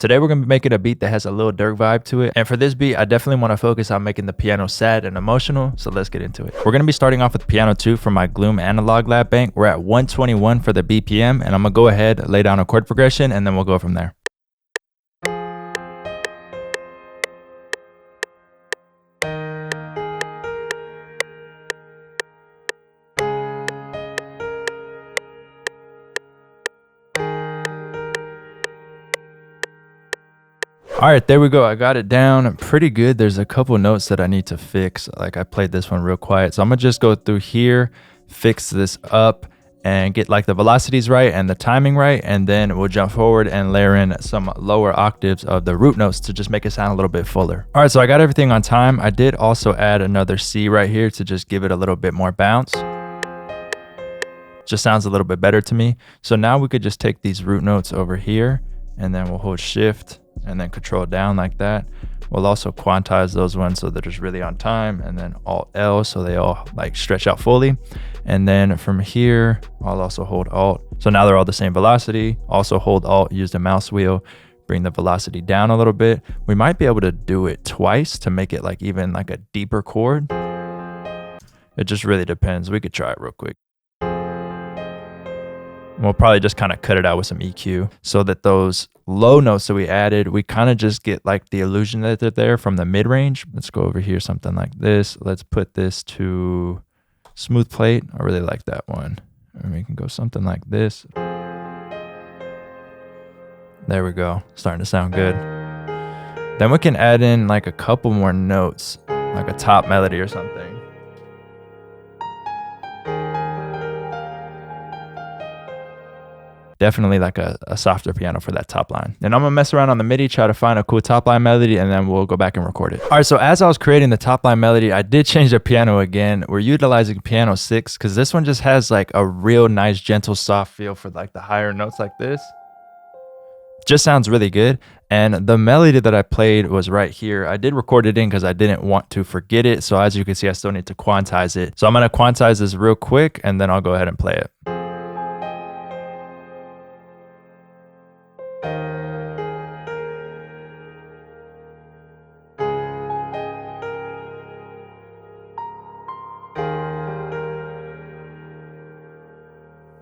Today we're gonna be making a beat that has a Lil Durk vibe to it. And for this beat, I definitely wanna focus on making the piano sad and emotional. So let's get into it. We're gonna be starting off with piano 2 from my Gloom analog lab bank. We're at 121 for the BPM, and I'm gonna go ahead, lay down a chord progression, and then we'll go from there. All right, there we go. I got it down pretty good. There's a couple notes that I need to fix. Like I played this one real quiet. So I'm gonna just go through here, fix this up, and get like the velocities right and the timing right. And then we'll jump forward and layer in some lower octaves of the root notes to just make it sound a little bit fuller. All right, so I got everything on time. I did also add another C right here to just give it a little bit more bounce. Just sounds a little bit better to me. So now we could just take these root notes over here, and then we'll hold shift and then control down like that. We'll also quantize those ones so that it's really on time, and then Alt L so they all like stretch out fully. And then from here, I'll also hold Alt. So now they're all the same velocity. Also hold Alt, use the mouse wheel, bring the velocity down a little bit. We might be able to do it twice to make it like even like a deeper chord. It just really depends. We could try it real quick. We'll probably just kind of cut it out with some EQ so that those low notes that we added, we kind of just get like the illusion that they're there from the mid range. Let's go over here, something like this. Let's put this to smooth plate. I really like that one. And we can go something like this. There we go. Starting to sound good. Then we can add in like a couple more notes, like a top melody or something. Definitely like a softer piano for that top line. And I'm gonna mess around on the MIDI, try to find a cool top line melody, and then we'll go back and record it. All right, so as I was creating the top line melody, I did change the piano again. We're utilizing piano 6 because this one just has like a real nice, gentle, soft feel for like the higher notes like this. Just sounds really good. And the melody that I played was right here. I did record it in because I didn't want to forget it. So as you can see, I still need to quantize it. So I'm gonna quantize this real quick, and then I'll go ahead and play it.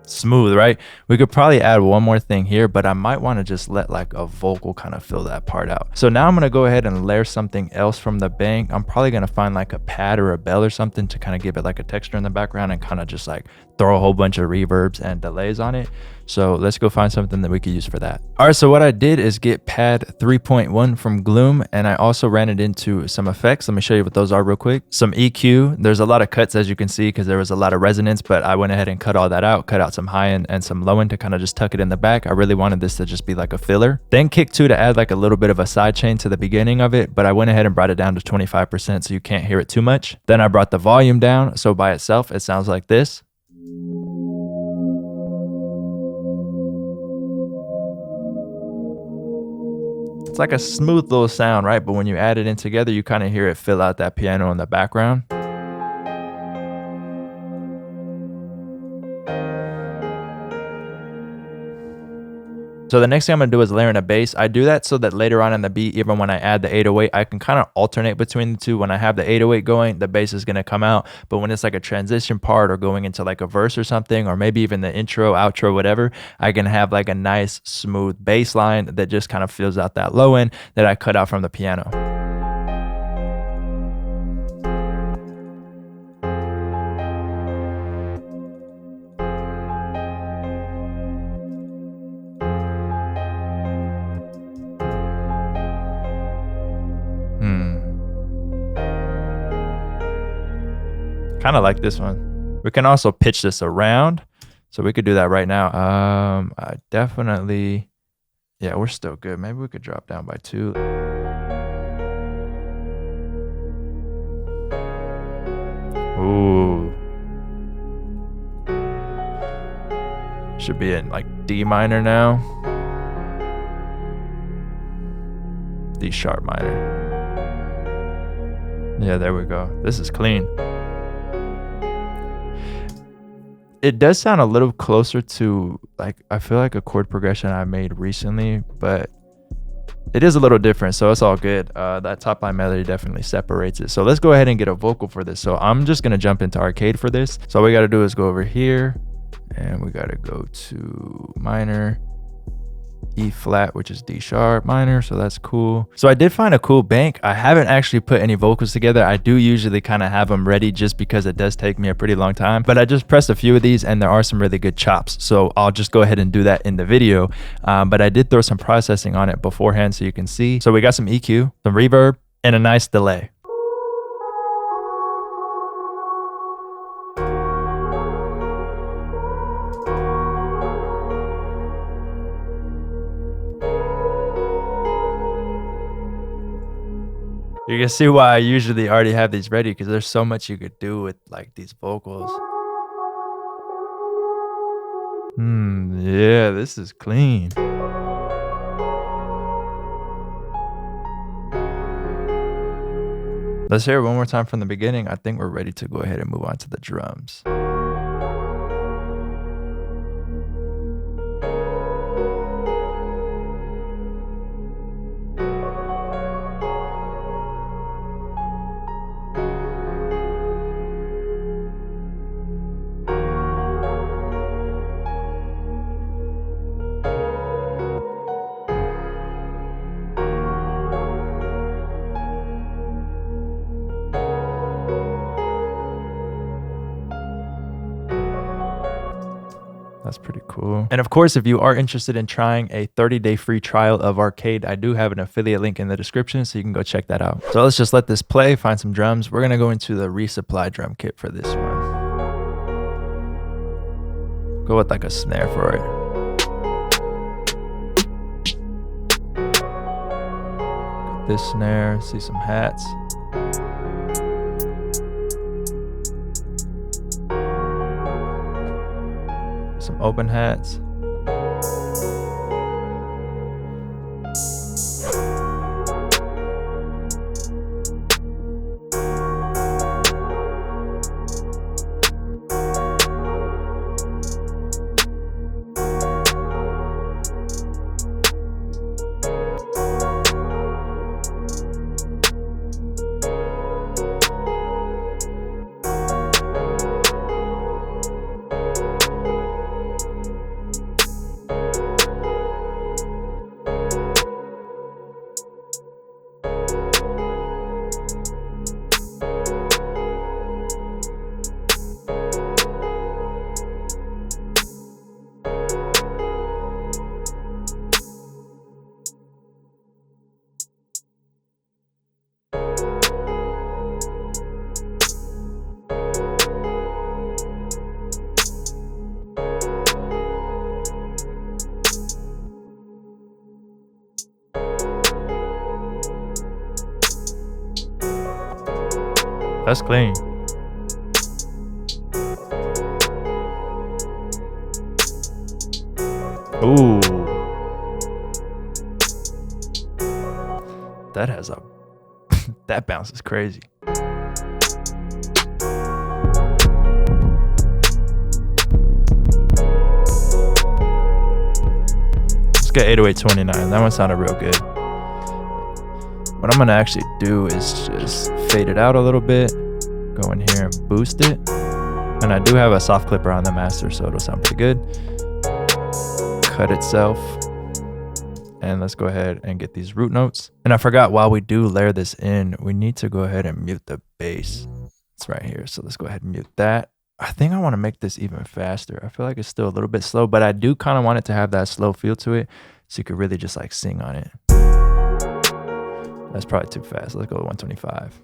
Smooth, right? We could probably add one more thing here, but I might want to just let like a vocal kind of fill that part out. So now I'm going to go ahead and layer something else from the bank. I'm probably going to find like a pad or a bell or something to kind of give it like a texture in the background and kind of just like throw a whole bunch of reverbs and delays on it. So let's go find something that we could use for that. All right, so what I did is get pad 3.1 from Gloom, and I also ran it into some effects. Let me show you what those are real quick. Some EQ. There's a lot of cuts, as you can see, because there was a lot of resonance, but I went ahead and cut all that out, cut out some high end and some low end to kind of just tuck it in the back. I really wanted this to just be like a filler. Then kick 2 to add like a little bit of a side chain to the beginning of it, but I went ahead and brought it down to 25% so you can't hear it too much. Then I brought the volume down, so by itself, it sounds like this. It's like a smooth little sound, right? But when you add it in together, you kind of hear it fill out that piano in the background. So the next thing I'm gonna do is layer in a bass. I do that so that later on in the beat, even when I add the 808, I can kind of alternate between the two. When I have the 808 going, the bass is gonna come out. But when it's like a transition part or going into like a verse or something, or maybe even the intro, outro, whatever, I can have like a nice smooth bass line that just kind of fills out that low end that I cut out from the piano. Kind of like this one. We can also pitch this around, so we could do that right now. I definitely, yeah, we're still good. Maybe we could drop down by 2. Ooh, should be in like D minor now. D sharp minor. Yeah, there we go. This is clean. It does sound a little closer to like, I feel like a chord progression I made recently, but it is a little different, so it's all good. That top line melody definitely separates it. So let's go ahead and get a vocal for this. So I'm just gonna jump into arcade for this. So all we gotta do is go over here and we gotta go to minor, E flat, which is D sharp minor, so that's cool. So I did find a cool bank. I haven't actually put any vocals together. I do usually kind of have them ready just because it does take me a pretty long time, but I just pressed a few of these and there are some really good chops, so I'll just go ahead and do that in the video. But I did throw some processing on it beforehand so you can see. So we got some EQ, some reverb, and a nice delay. You can see why I usually already have these ready, because there's so much you could do with like these vocals. Yeah, this is clean. Let's hear it one more time from the beginning. I think we're ready to go ahead and move on to the drums. That's pretty cool. And of course, if you are interested in trying a 30-day free trial of Arcade, I do have an affiliate link in the description, so you can go check that out. So let's just let this play, find some drums. We're gonna go into the resupply drum kit for this one. Go with like a snare for it. Got this snare, see some hats. Some open hats. That's clean. Ooh. That has a that bounce is crazy. Let's get 80829. That one sounded real good. What I'm gonna actually do is just fade it out a little bit, go in here and boost it. And I do have a soft clipper on the master, so it'll sound pretty good. Cut itself. And let's go ahead and get these root notes. And I forgot, while we do layer this in, we need to go ahead and mute the bass. It's right here, so let's go ahead and mute that. I think I want to make this even faster. I feel like it's still a little bit slow, but I do kind of want it to have that slow feel to it, so you could really just like sing on it. That's probably too fast. Let's go to 125.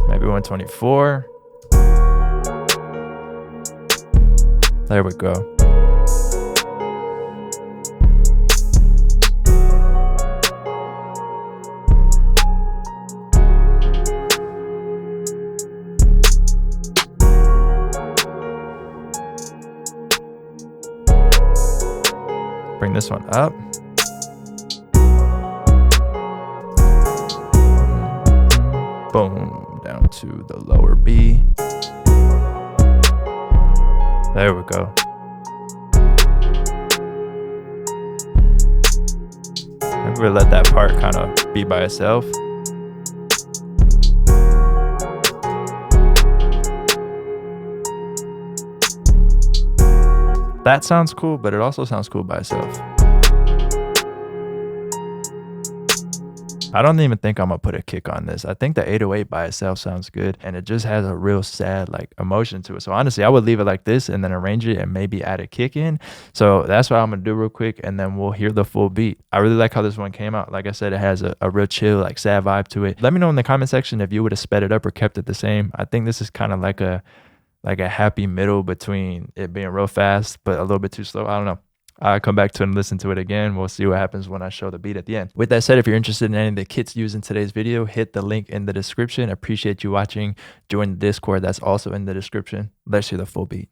Maybe 124. There we go. Bring this one up. Boom, down to the lower B. There we go. Maybe we'll let that part kind of be by itself. That sounds cool, but it also sounds cool by itself. I don't even think I'm gonna put a kick on this. I think the 808 by itself sounds good, and it just has a real sad like emotion to it. So honestly, I would leave it like this and then arrange it and maybe add a kick in. So that's what I'm gonna do real quick, and then we'll hear the full beat. I really like how this one came out. Like I said, it has a real chill, like sad vibe to it. Let me know in the comment section if you would have sped it up or kept it the same. I think this is kind of like a happy middle between it being real fast but a little bit too slow. I don't know. I'll come back to it and listen to it again. We'll see what happens when I show the beat at the end. With that said, if you're interested in any of the kits used in today's video, hit the link in the description. Appreciate you watching. Join the Discord. That's also in the description. Let's hear the full beat.